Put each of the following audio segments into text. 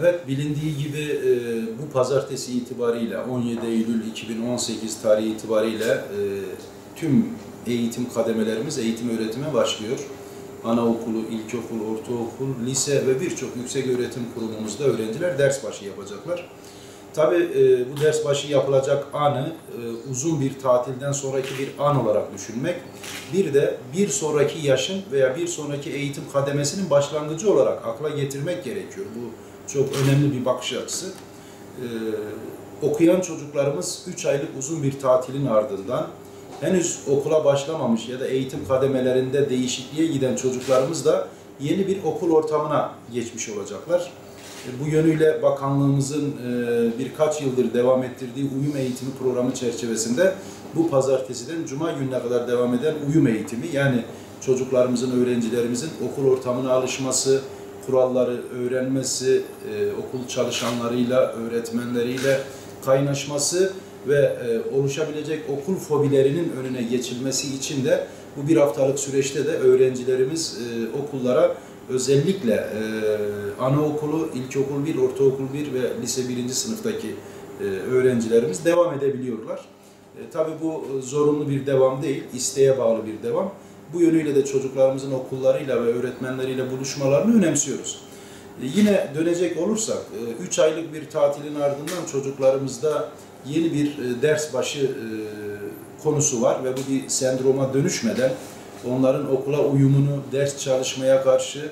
Evet, bilindiği gibi bu pazartesi itibariyle 17 Eylül 2018 tarihi itibariyle tüm eğitim kademelerimiz eğitim öğretime başlıyor. Anaokulu, ilkokul, ortaokul, lise ve birçok yüksek öğretim kurumumuzda öğrenciler ders başı yapacaklar. Tabii bu ders başı yapılacak anı uzun bir tatilden sonraki bir an olarak düşünmek, bir de bir sonraki yaşın veya bir sonraki eğitim kademesinin başlangıcı olarak akla getirmek gerekiyor. Bu çok önemli bir bakış açısı. Okuyan çocuklarımız 3 aylık uzun bir tatilin ardından henüz okula başlamamış ya da eğitim kademelerinde değişikliğe giden çocuklarımız da yeni bir okul ortamına geçmiş olacaklar. Bu yönüyle bakanlığımızın birkaç yıldır devam ettirdiği uyum eğitimi programı çerçevesinde bu pazartesiden cuma gününe kadar devam eden uyum eğitimi, yani çocuklarımızın, öğrencilerimizin okul ortamına alışması, kuralları öğrenmesi, okul çalışanlarıyla, öğretmenleriyle kaynaşması ve oluşabilecek okul fobilerinin önüne geçilmesi için de bu bir haftalık süreçte de öğrencilerimiz okullara özellikle anaokulu, ilkokul 1, ortaokul 1 ve lise 1. sınıftaki öğrencilerimiz devam edebiliyorlar. Tabii bu zorunlu bir devam değil, isteğe bağlı bir devam. Bu yönüyle de çocuklarımızın okullarıyla ve öğretmenleriyle buluşmalarını önemsiyoruz. Yine dönecek olursak, 3 aylık bir tatilin ardından çocuklarımızda yeni bir ders başı konusu var ve bu bir sendroma dönüşmeden onların okula uyumunu, ders çalışmaya karşı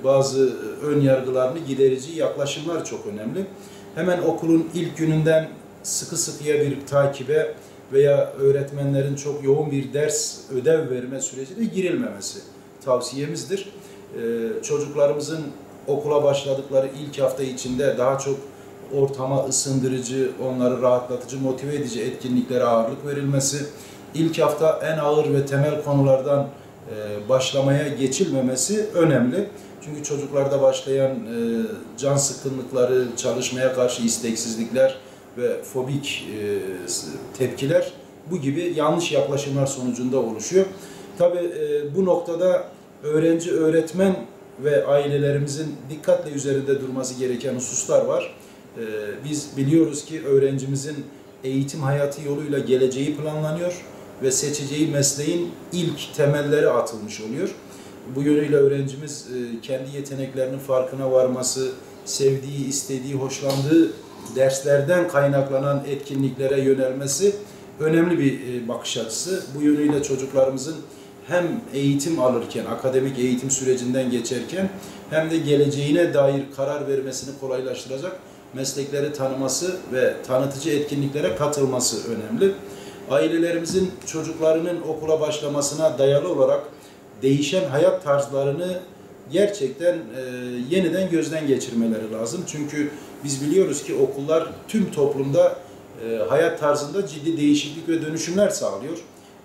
bazı ön yargılarını giderici yaklaşımlar çok önemli. Hemen okulun ilk gününden sıkı sıkıya bir takibe veya öğretmenlerin çok yoğun bir ders, ödev verme sürecine girilmemesi tavsiyemizdir. Çocuklarımızın okula başladıkları ilk hafta içinde daha çok ortama ısındırıcı, onları rahatlatıcı, motive edici etkinliklere ağırlık verilmesi, ilk hafta en ağır ve temel konulardan başlamaya geçilmemesi önemli. Çünkü çocuklarda başlayan can sıkkınlıkları, çalışmaya karşı isteksizlikler ve fobik tepkiler bu gibi yanlış yaklaşımlar sonucunda oluşuyor. Tabii bu noktada öğrenci, öğretmen ve ailelerimizin dikkatle üzerinde durması gereken hususlar var. Biz biliyoruz ki öğrencimizin eğitim hayatı yoluyla geleceği planlanıyor ve seçeceği mesleğin ilk temelleri atılmış oluyor. Bu yönüyle öğrencimiz kendi yeteneklerinin farkına varması, sevdiği, istediği, hoşlandığı derslerden kaynaklanan etkinliklere yönelmesi önemli bir bakış açısı. Bu yönüyle çocuklarımızın hem eğitim alırken, akademik eğitim sürecinden geçerken hem de geleceğine dair karar vermesini kolaylaştıracak meslekleri tanıması ve tanıtıcı etkinliklere katılması önemli. Ailelerimizin çocuklarının okula başlamasına dayalı olarak değişen hayat tarzlarını gerçekten yeniden gözden geçirmeleri lazım. Çünkü biz biliyoruz ki okullar tüm toplumda hayat tarzında ciddi değişiklik ve dönüşümler sağlıyor.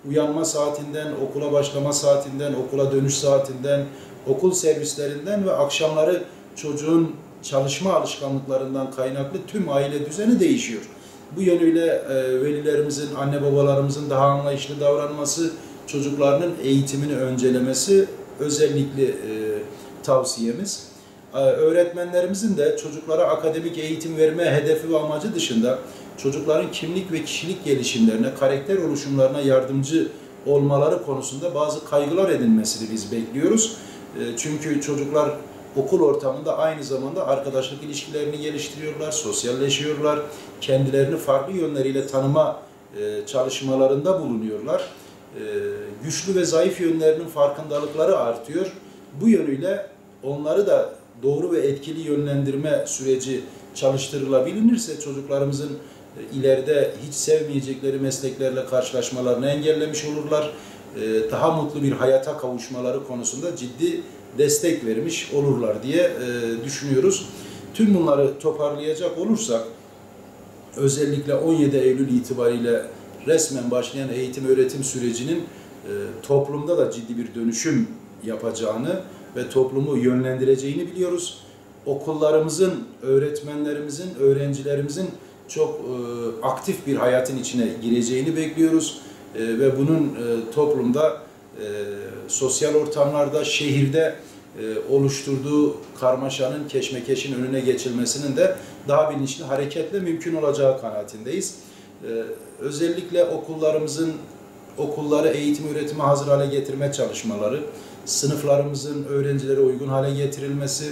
Uyanma saatinden, okula başlama saatinden, okula dönüş saatinden, okul servislerinden ve akşamları çocuğun çalışma alışkanlıklarından kaynaklı tüm aile düzeni değişiyor. Bu yönüyle velilerimizin, anne babalarımızın daha anlayışlı davranması, çocuklarının eğitimini öncelemesi özellikle tavsiyemiz. Öğretmenlerimizin de çocuklara akademik eğitim verme hedefi ve amacı dışında çocukların kimlik ve kişilik gelişimlerine, karakter oluşumlarına yardımcı olmaları konusunda bazı kaygılar edinmesini biz bekliyoruz. Çünkü çocuklar okul ortamında aynı zamanda arkadaşlık ilişkilerini geliştiriyorlar, sosyalleşiyorlar, kendilerini farklı yönleriyle tanıma çalışmalarında bulunuyorlar. Güçlü ve zayıf yönlerinin farkındalıkları artıyor. Bu yönüyle onları da doğru ve etkili yönlendirme süreci çalıştırılabilirse çocuklarımızın ileride hiç sevmeyecekleri mesleklerle karşılaşmalarını engellemiş olurlar. Daha mutlu bir hayata kavuşmaları konusunda ciddi destek vermiş olurlar diye düşünüyoruz. Tüm bunları toparlayacak olursak özellikle 17 Eylül itibariyle resmen başlayan eğitim öğretim sürecinin toplumda da ciddi bir dönüşüm yapacağını ve toplumu yönlendireceğini biliyoruz. Okullarımızın, öğretmenlerimizin, öğrencilerimizin çok aktif bir hayatın içine gireceğini bekliyoruz. Ve bunun toplumda, sosyal ortamlarda, şehirde oluşturduğu karmaşanın, keşmekeşin önüne geçilmesinin de daha bilinçli hareketle mümkün olacağı kanaatindeyiz. Özellikle okulları eğitim öğretime hazır hale getirme çalışmaları, sınıflarımızın öğrencilere uygun hale getirilmesi,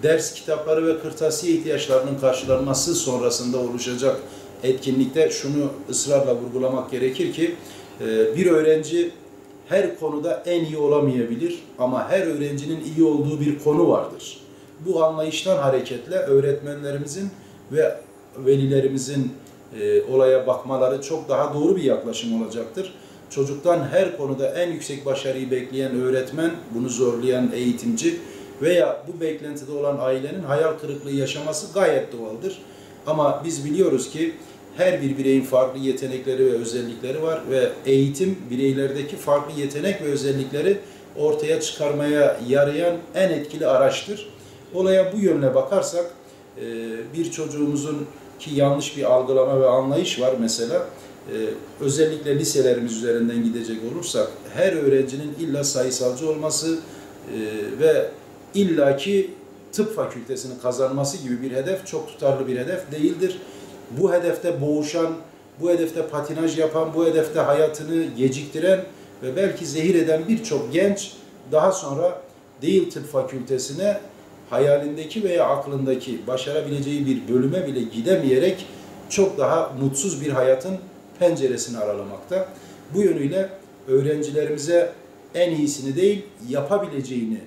ders kitapları ve kırtasiye ihtiyaçlarının karşılanması sonrasında oluşacak etkinlikte şunu ısrarla vurgulamak gerekir ki bir öğrenci her konuda en iyi olamayabilir ama her öğrencinin iyi olduğu bir konu vardır. Bu anlayıştan hareketle öğretmenlerimizin ve velilerimizin olaya bakmaları çok daha doğru bir yaklaşım olacaktır. Çocuktan her konuda en yüksek başarıyı bekleyen öğretmen, bunu zorlayan eğitimci veya bu beklentide olan ailenin hayal kırıklığı yaşaması gayet doğaldır. Ama biz biliyoruz ki her bir bireyin farklı yetenekleri ve özellikleri var ve eğitim bireylerdeki farklı yetenek ve özellikleri ortaya çıkarmaya yarayan en etkili araçtır. Olaya bu yönle bakarsak bir çocuğumuzun ki yanlış bir algılama ve anlayış var mesela. Özellikle liselerimiz üzerinden gidecek olursak her öğrencinin illa sayısalcı olması ve illaki tıp fakültesini kazanması gibi bir hedef çok tutarlı bir hedef değildir. Bu hedefte boğuşan, bu hedefte patinaj yapan, bu hedefte hayatını geciktiren ve belki zehir eden birçok genç daha sonra değil tıp fakültesine hayalindeki veya aklındaki başarabileceği bir bölüme bile gidemeyerek çok daha mutsuz bir hayatın penceresini aralamakta. Bu yönüyle öğrencilerimize en iyisini değil, yapabileceğini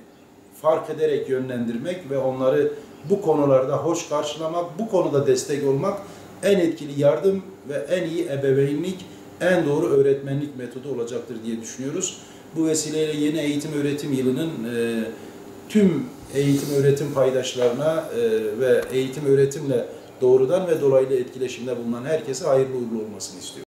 fark ederek yönlendirmek ve onları bu konularda hoş karşılamak, bu konuda destek olmak en etkili yardım ve en iyi ebeveynlik, en doğru öğretmenlik metodu olacaktır diye düşünüyoruz. Bu vesileyle yeni eğitim öğretim yılının tüm eğitim öğretim paydaşlarına ve eğitim öğretimle doğrudan ve dolaylı etkileşimde bulunan herkese hayırlı uğurlu olmasını istiyorum.